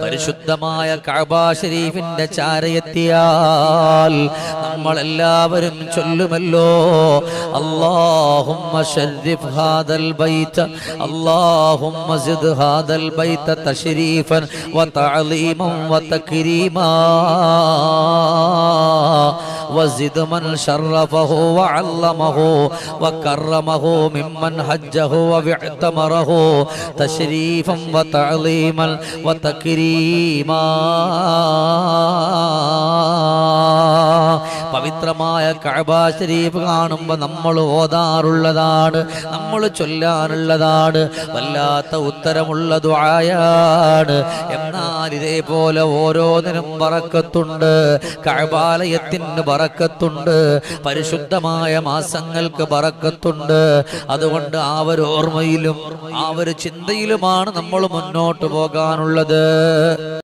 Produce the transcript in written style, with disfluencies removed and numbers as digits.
പരിശുദ്ധമായ കഅബ ശരീഫിന്റെ ചാരയെത്തിയാൽ നമ്മളെല്ലാവരും ചൊല്ലുമല്ലോ, അല്ലാഹുമ്മ ശർരിഫ് ഹാദൽ ബൈത, അല്ലാഹുമ്മ സിദ് ഹാദൽ ബൈത തശ്രീഫൻ വ തഅലീമൻ വ തക്രീമാ وزد من شرفه وعلمه وكرمه ممن حجه واعتمره تشريفا وتعظيما وتكريما. പവിത്രമായ കഅബ ശരീഫ് കാണുമ്പോൾ നമ്മൾ ഓതാറുള്ളതാണ്, നമ്മൾ ചൊല്ലാനുള്ളതാണ്, വല്ലാത്ത ഉത്തരമുള്ള ദുആയാണ്. എന്നാൽ ഇതേപോലെ ഓരോന്നിനും ബറക്കത്തുണ്ട്. കഅബാലയത്തിന് ബറക്കത്തുണ്ട്, പരിശുദ്ധമായ മാസങ്ങൾക്ക് ബറക്കത്തുണ്ട്. അതുകൊണ്ട് ആ ഒരു ഓർമ്മയിലും ആ ഒരു ചിന്തയിലുമാണ് നമ്മൾ മുന്നോട്ട് പോകാനുള്ളത്.